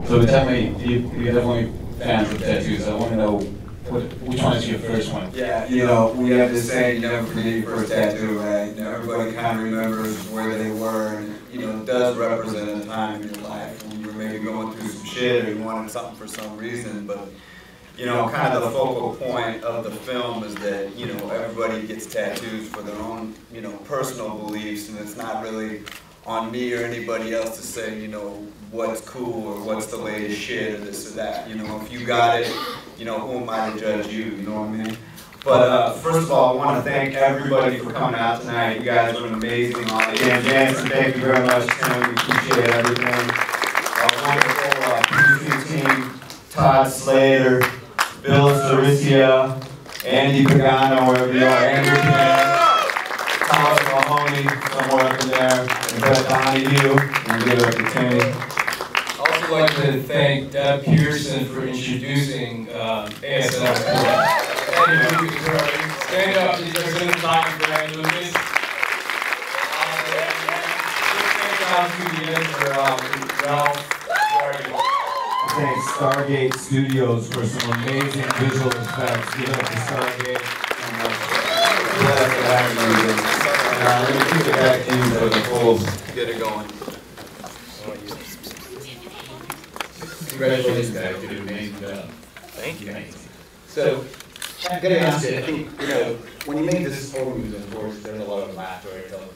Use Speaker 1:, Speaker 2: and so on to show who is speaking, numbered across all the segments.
Speaker 1: So tell me, you're definitely fans of tattoos. I want to know which one is your first one?
Speaker 2: Yeah, you know, we have this saying, you never forget your first tattoo, right? You know, everybody kind of remembers where they were, and you know, it does represent a time in your life when you were maybe going through some shit or you wanted something for some reason, but you know, kind of the focal point of the film is that, you know, everybody gets tattoos for their own, you know, personal beliefs, and it's not really on me or anybody else to say, you know, what's cool or what's the latest shit or this or that. You know, if you got it, you know, who am I to judge you, you know what I mean? But first of all, I want to thank everybody for coming out tonight. You guys are an amazing audience. Again, Jansen, thank you very much, Tim. We appreciate everything. Our wonderful producing team, Todd Slater, Bill Cericia, Andy Pagano, wherever you are, Andrew Pan, Thomas Mahoney, somewhere up in there, and Brett Donahue, and give it up to Timmy.
Speaker 3: I'd also like to thank Deb Pearson for introducing ASL. Stand up, these are good times for Andy Lucas.
Speaker 4: Thanks Stargate Studios for some amazing visual effects. Give it up to Stargate.
Speaker 2: Let me kick it back to you for the full. Get it going.
Speaker 1: Congratulations, guys. You did an amazing job.
Speaker 5: Thank you.
Speaker 1: So, I'm going to ask you, I think, you know, when you make this horror movie, of course, there's a lot of laughter,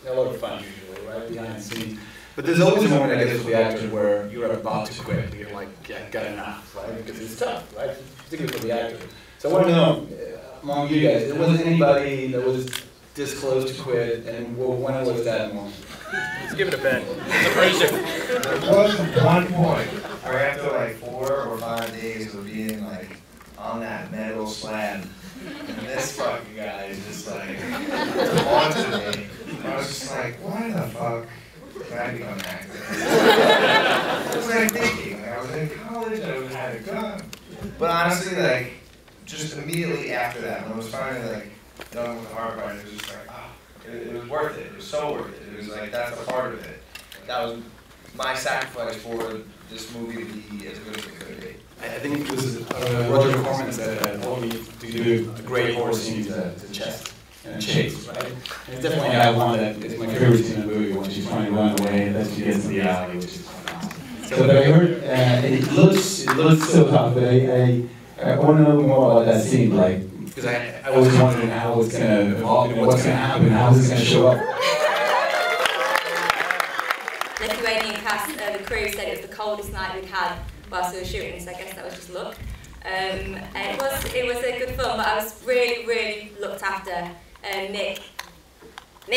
Speaker 1: a lot of fun usually, right, behind the scenes. But there's always a moment, I guess, with the actors where you're about to quit. You're like, yeah, got enough, right? Because it's tough, right? Particularly for the actors. So I want to know, among you guys, there wasn't anybody that was this close to quit, and when was that moment?
Speaker 5: Let's give it a bet.
Speaker 6: There wasn't one point where after like 4 or 5 days of being like on that metal slab, and this fucking guy is just like onto me. I was just like, why the fuck did I become an actor? What was I thinking? I was in college, I had a gun. But honestly, like, just immediately after that, when I was finally like done with the hard part, it was just like, oh, it was worth it. It was so worth it. It was like, that's a part of it. That was my sacrifice for this movie to be as good as it could be.
Speaker 1: I think it was Roger Corman said that all you need to do a great horror scene is a chest and a chase, right? And definitely I have one that is my favorite scene in the movie when she's trying to run away and then she gets to the alley, which is phenomenal. So, but I heard it looks so tough, but I want to know more about that scene, like, because I was wondering how it's going to evolve, you know, what's going to happen, how it's going to show up.
Speaker 7: Lithuanian cast, the crew said it was the coldest night we'd had whilst we were shooting, so I guess that was just luck. And it was a good film, but I was really looked after. Nick. Who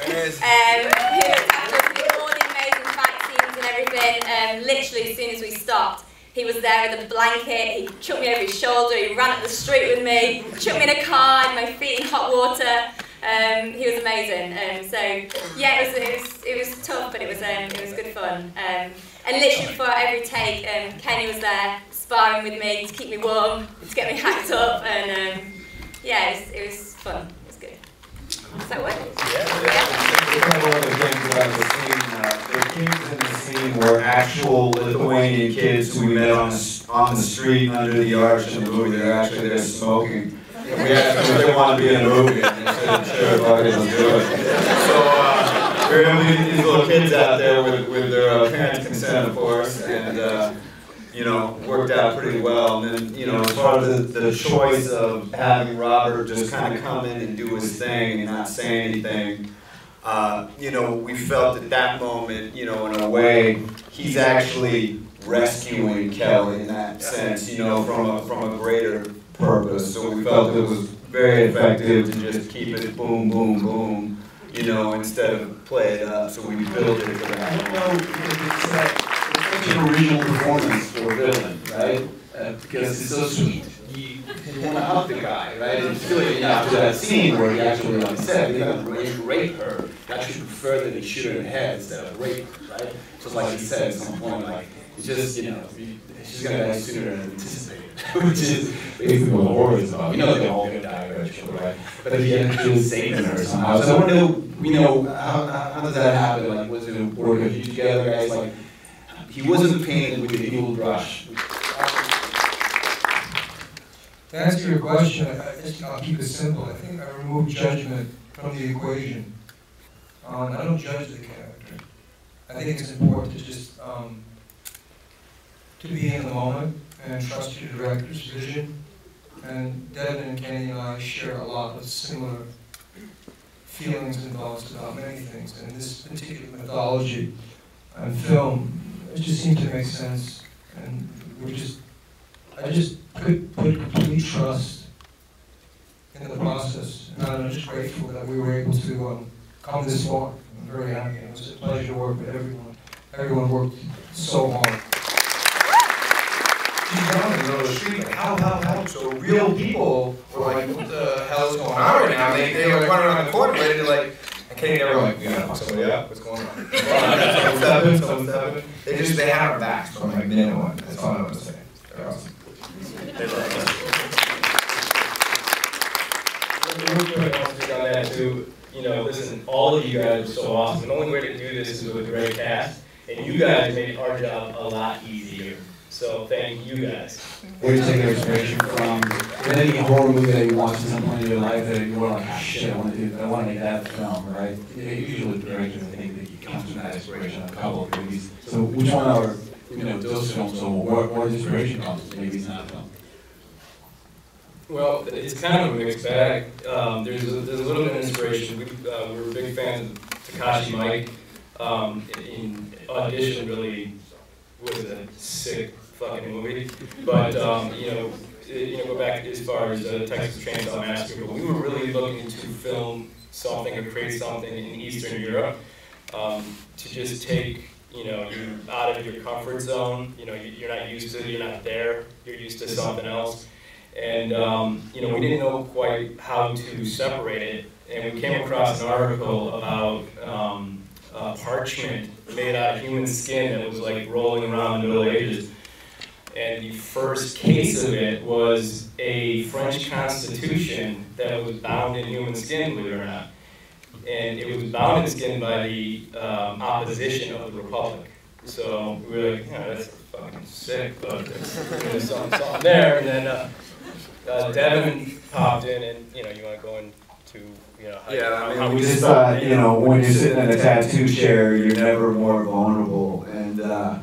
Speaker 7: looked after us with all the amazing fight scenes and everything. Literally as soon as we stopped, he was there with a blanket, he chucked me over his shoulder, he ran up the street with me, chucked me in a car, had my feet in hot water. He was amazing. So yeah, it was tough, but it was good fun. And literally before every take, Kenny was there sparring with me to keep me warm, to get me hacked up, and yeah, it was fun. It was good. Does that work?
Speaker 4: One of the things about the scene, the kids in the scene were actual Lithuanian kids who we met on the street under the arch in the movie. They're actually there smoking. We asked them if they wanted to be in the movie, and they said, sure, fuck it, let's do it. So, we were able to get these little kids out there with their parents' consent, of course, and, you know, worked out pretty well. And then, you know, as far as the choice of having Robert just kind of come in and do his thing and not say anything, you know, we felt at that moment, you know, in a way, he's actually rescuing Kelly in that sense, you know, from a greater purpose. So we felt it was very effective to just keep it boom, boom, boom, you know, instead of play it up. So we built it to that.
Speaker 1: I don't know, it's such an original performance for a villain, right? Because it's so sweet. You want to hug the guy, right? And particularly after that scene where he actually, like I said, they're going to rape her. You actually prefer that they shoot her in the head instead of rape her, right? So it's like he said at some point, like, it's just, you know, she's going to die sooner than anticipated. Which is basically what horror is about. We know they're all going to die eventually, right? But at the end, she's saving her somehow. So I want to know, you know, how does that happen? Like, was it working together, guys? Like, he wasn't painted with the evil brush.
Speaker 8: To answer your question, I'll keep it simple. I think I remove judgment from the equation. I don't judge the character. I think it's important to just to be in the moment and trust your director's vision. And Devin and Kenny and I share a lot of similar feelings and thoughts about many things. And this particular mythology and film, it just seemed to make sense. And I just put complete trust in the process. And I'm just grateful that we were able to come this far. I'm very happy. It was a pleasure to work with everyone. Everyone worked so hard. She's down in the middle of the street, like, how? So real people were like, what the hell is going on right now? They were running around the corner, ready to like, and Kenny never like, you know, somebody up, what's going on? Someone's seven. They had our backs from like minute one. That's all I want to say. They're awesome.
Speaker 3: They love us. Real quick, I want to speak on that too. You know, listen, all of you guys are so awesome. The only way to do this is with a great cast, and you guys made our job a lot easier. So thank you guys.
Speaker 1: Where do you take inspiration from? Is there any horror movie that you watched at some point in your life that you were like, ah, shit, I want to make that film, right? Usually directors, I think that you come from that inspiration of a couple of movies. So which one are, you know, those films, or where the inspiration comes? Maybe it's not a film.
Speaker 3: Well, it's kind of a mixed bag. There's a little bit of inspiration. We're big fans of Takashi Mike. In Audition really was a sick fucking movie. But go back as far as Texas Chainsaw Massacre. But we were really looking to film something or create something in Eastern Europe to just take you out of your comfort zone. You're not used to it. You're not there. You're used to something else. And we didn't know quite how to separate it, and we came across an article about parchment made out of human skin that was like rolling around in the Middle Ages. And the first case of it was a French Constitution that was bound in human skin, believe it or not. And it was bound in skin by the opposition of the Republic. So we were like, that's fucking sick, but there's something there. And then Devin popped in, and you want to go into how
Speaker 4: we just thought when you're sitting in a tattoo chair, you're never more vulnerable, and a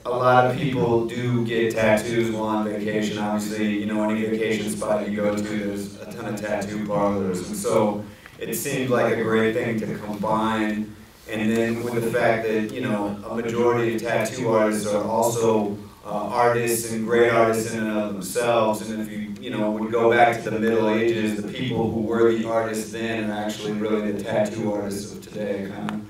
Speaker 4: lot of people do get tattoos while on vacation. Obviously, any vacation spot you go to, there's a ton of tattoo parlors, and so it seemed like a great thing to combine. And then with the fact that a majority of tattoo artists are also artists and great artists in and of themselves, and if you would go back to the Middle Ages, the people who were the artists then are actually really the tattoo artists of today, kind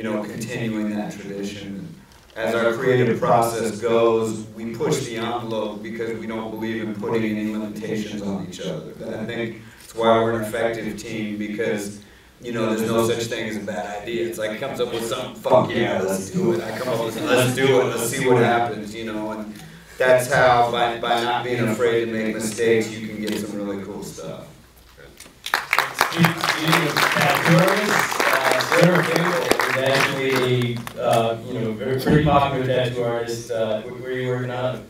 Speaker 4: of continuing that tradition. As our creative process goes, we push the envelope because we don't believe in putting any limitations on each other. But I think that's why we're an effective team, because there's no such thing as a bad idea. It's like it comes up with something, fuck yeah, let's do it. I come up with let's do it, let's see what happens, and that's how, by not being afraid to make mistakes, you can get some really cool stuff.
Speaker 3: Speaking of tattoo artists, Sarah Finkel is actually a pretty popular tattoo artist. Where are you working on?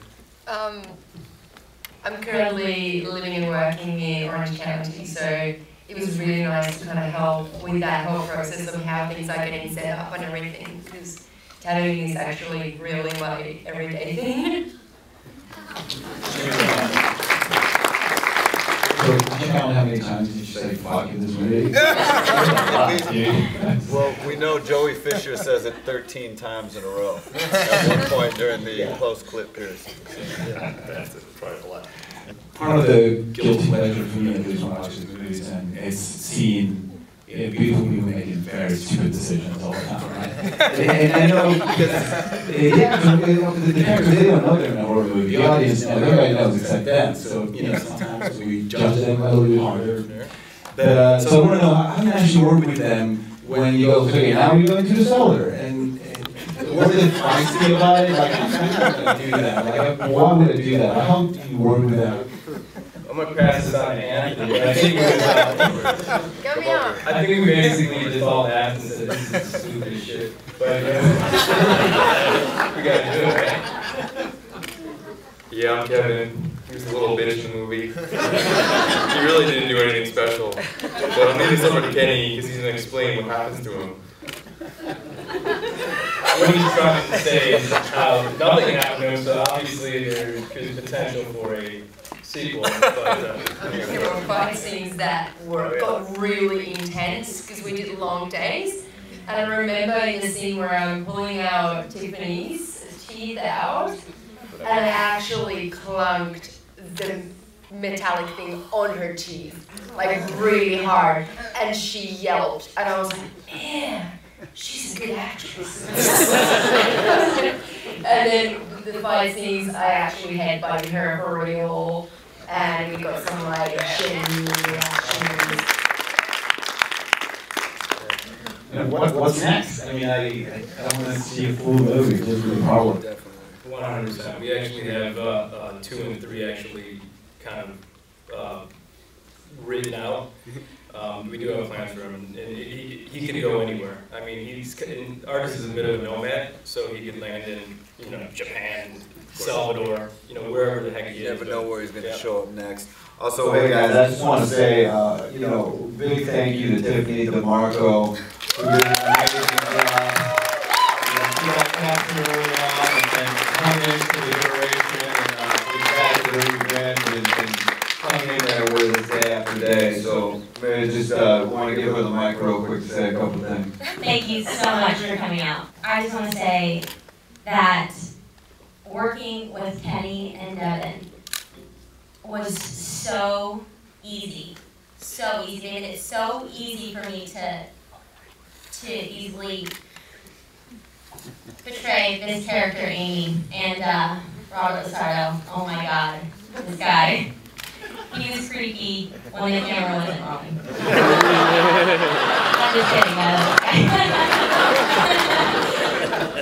Speaker 9: I'm currently living and working in Orange County, so it was really nice to kind of help with that whole process of how things are getting set up and everything, because tattooing is actually really my everyday thing.
Speaker 1: So, you count how many times did you say fuck in this movie?
Speaker 2: Well, we know Joey Fisher says it 13 times in a row at one point during the post-clip period.
Speaker 5: Yeah, that's probably a lot.
Speaker 1: Part of the guilty pleasure for me, at least when I watch these movies, and it's seeing beautiful people making very stupid decisions all the time, right? and I know because the characters, they don't know they're in a horror movie. The audience, everybody knows except them. So sometimes we judge them a little bit harder. But so I want to know how you actually work with them when you go, okay, now we're going to the cellar, and what is it feisty about it? Like, I'm not going to do that. Like, why would I do that? How do you work with them?
Speaker 3: I'm gonna pass this on to Anthony, but I think we
Speaker 9: Go me on.
Speaker 3: I think we basically just all laughed and said, this is stupid as shit. But we gotta do it, right?
Speaker 10: Yeah, I'm Kevin. He was a little bitch in the movie. He really didn't do anything special. But I'm leaving this over to Kenny because he's going to explain what happens to him.
Speaker 3: What he's trying to say is how nothing happened to him, so obviously there's potential for a sequel. But,
Speaker 9: there were fight scenes that got really intense because we did long days. And I remember in the scene where I'm pulling out Tiffany's teeth out, and I actually clunked the metallic thing on her teeth, like really hard, and she yelped, and I was like, man, she's a good actress. And then the fight scenes, I actually headbutted her for real, and we got some like genuine reactions.
Speaker 1: And what's next? I mean, I don't want to see a full movie, just the Parlor.
Speaker 3: 100%. We actually have 2 and 3 actually kind of written out. We do have plans for him, and he could go anywhere. I mean, artist is a bit of a nomad, so he could land in Japan, Salvador, wherever the heck he is.
Speaker 2: You never know where he's going to show up next.
Speaker 4: Also, hey guys, I just want to say, big thank you to Tiffany DeMarco for doing an amazing job. She got captured early on and hung into the iteration and exactly where we've been and hung in there with us day after day. So maybe just want to give her the mic real quick to say a couple things.
Speaker 11: Thank you so much for coming out. I just want to say that working with Kenny and Devin was so easy. So easy. They made it so easy for me to easily portray this character, Amy, and Robert Losardo. Oh my God, this guy. He was creepy when the camera wasn't rolling. I'm just kidding,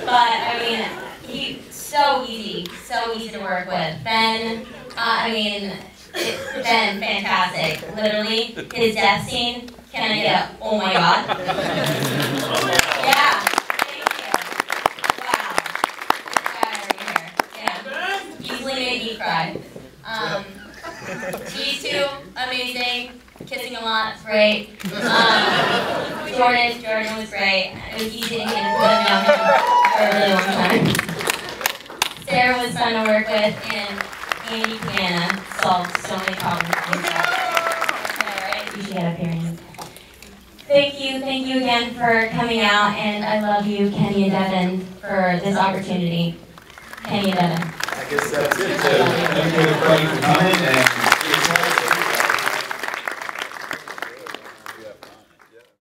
Speaker 11: but I mean, he's so easy to work with. Ben, Ben, fantastic. Literally, his death scene, can I get a, oh my God? Yeah, thank you. Wow, this guy over here, yeah. Easily made me cry. These two, amazing. Kissing a lot, great. Jordan was great. It was easy to get put him down for a really long time. Sarah was fun to work with, and Amy Piana solved so many problems. Right? You should get up here. Thank you again for coming out, and I love you, Kenny and Devin, for this opportunity. Kenny and Devin.
Speaker 1: I guess that's it. Thank you everybody for coming. And